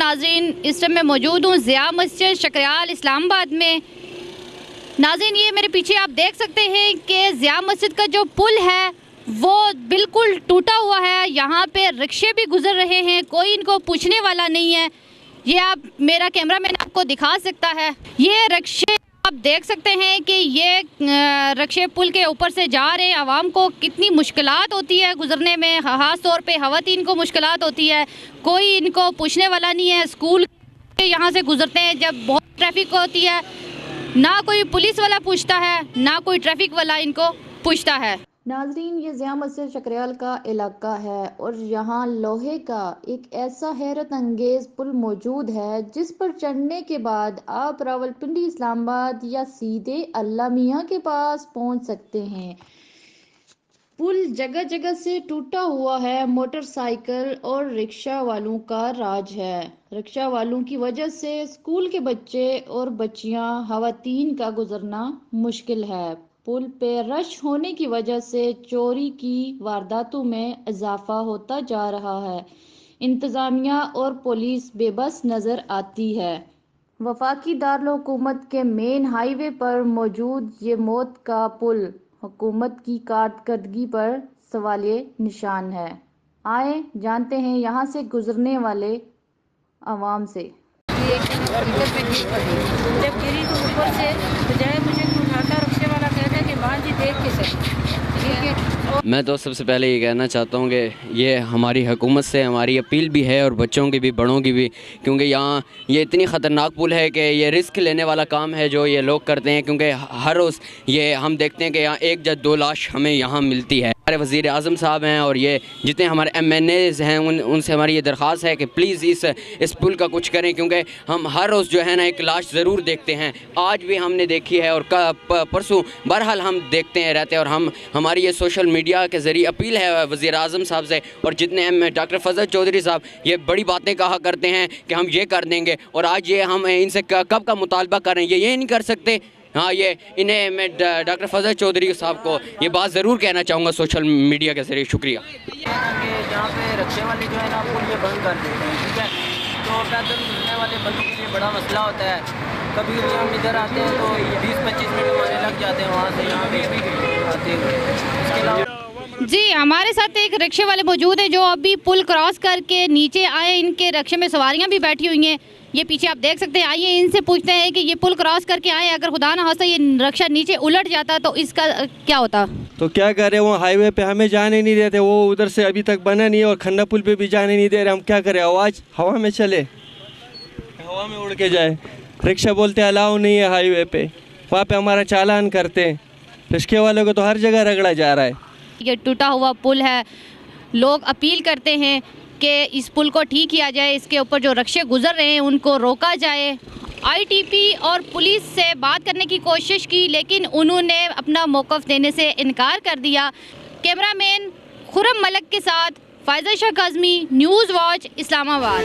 नाज़रीन, इस टाइम मैं मौजूद हूँ ज़िया मस्जिद शकरियाल इस्लामाबाद में। नाज़रीन, ये मेरे पीछे आप देख सकते हैं कि ज़िया मस्जिद का जो पुल है वो बिल्कुल टूटा हुआ है। यहाँ पे रिक्शे भी गुजर रहे हैं, कोई इनको पूछने वाला नहीं है। ये आप, मेरा कैमरामैन आपको दिखा सकता है, ये रिक्शे आप देख सकते हैं कि ये रिक्शे पुल के ऊपर से जा रहे हैं। आवाम को कितनी मुश्किलात होती है गुजरने में, ख़ास तौर पे ख़वातीन को मुश्किलात होती है। कोई इनको पूछने वाला नहीं है। स्कूल यहाँ से गुजरते हैं जब बहुत ट्रैफिक होती है, ना कोई पुलिस वाला पूछता है, ना कोई ट्रैफिक वाला इनको पूछता है। नाजरीन, ये ज़िया मस्जिद शकरियाल का इलाका है और यहाँ लोहे का एक ऐसा हैरत अंगेज पुल मौजूद है जिस पर चढ़ने के बाद आप रावलपिंडी इस्लामाबाद या सीधे अल्लाह मियाँ के पास पहुँच सकते हैं। पुल जगह जगह से टूटा हुआ है। मोटरसाइकिल और रिक्शा वालों का राज है। रिक्शा वालों की वजह से स्कूल के बच्चे और बच्चियां, खवातीन का गुजरना मुश्किल है। पुल पे रश होने की वजह से चोरी की वारदातों में इजाफा होता जा रहा है। इंतजामिया और पुलिस बेबस नजर आती है। वफाकी दारुल हुकूमत के मेन हाईवे पर मौजूद ये मौत का पुल हुकूमत की कारकर्दगी पर सवालिया निशान है। आए जानते हैं यहाँ से गुजरने वाले आवाम से। जब गिरी तो ऊपर से बजाय मुझे उठाता, रिक्शे वाला कहता है कि माँ जी देख के सही। मैं तो सबसे पहले ये कहना चाहता हूँ कि ये हमारी हुकूमत से हमारी अपील भी है और बच्चों की भी, बड़ों की भी, क्योंकि यहाँ ये इतनी ख़तरनाक पुल है कि ये रिस्क लेने वाला काम है जो ये लोग करते हैं। क्योंकि हर रोज़ ये हम देखते हैं कि यहाँ एक या दो लाश हमें यहाँ मिलती है। हमारे वज़ीर आज़म साहब हैं और ये जितने हमारे MNAs हैं उनसे हमारी ये दरख्वास्त है कि प्लीज़ इस पुल का कुछ करें, क्योंकि हम हर रोज़ जो है ना एक लाश ज़रूर देखते हैं। आज भी हमने देखी है और परसों बहरहाल हम देखते हैं रहते हैं। और हमारी ये सोशल मीडिया के ज़रिए अपील है वज़ीर आज़म साहब से, और जितने डॉक्टर फजल चौधरी साहब ये बड़ी बातें कहा करते हैं कि हम ये कर देंगे, और आज ये हम इनसे कब का मुतालबा कर रहे हैं, ये नहीं कर सकते। हाँ, ये इन्हें मैं डॉक्टर फजल चौधरी साहब को ये बात ज़रूर कहना चाहूँगा सोशल मीडिया के ज़रिए। शुक्रिया। जहाँ पे रिक्शे वाले जो है ना पुल ये बंद कर देते हैं, ठीक है, तो पैदल चलने वाले बंदों के लिए बड़ा मसला होता है। कभी हम इधर आते हैं तो 20-25 मिनट हमारे लग जाते हैं वहाँ से यहाँ पे आते हुए। इसके अलावा जी, हमारे साथ एक रिक्शे वाले मौजूद हैं जो अभी पुल क्रॉस करके नीचे आए। इनके रिक्शे में सवारियां भी बैठी हुई हैं, ये पीछे आप देख सकते हैं। आइए इनसे पूछते हैं कि ये पुल क्रॉस करके आए, अगर खुदा ना खास्ता ये रिक्शा नीचे उलट जाता तो इसका क्या होता? तो क्या करें, वो हाईवे पे हमें जाने नहीं देते, वो उधर से अभी तक बना नहीं और खन्ना पुल पे भी जाने नहीं दे रहे। हम क्या करें, आवाज़ हवा में चले, हवा में उड़ के जाए। रिक्शा बोलते अलाउ नहीं है हाईवे पे, वहाँ पे हमारा चालान करते हैं। रिक्शे वालों को तो हर जगह रगड़ा जा रहा है। ये टूटा हुआ पुल है, लोग अपील करते हैं कि इस पुल को ठीक किया जाए, इसके ऊपर जो रिक्शे गुजर रहे हैं उनको रोका जाए। ITP और पुलिस से बात करने की कोशिश की, लेकिन उन्होंने अपना मौक़िफ़ देने से इनकार कर दिया। कैमरामैन खुर्रम मलक के साथ फ़ायज़ा शाह काज़मी, न्यूज़ वॉच, इस्लामाबाद।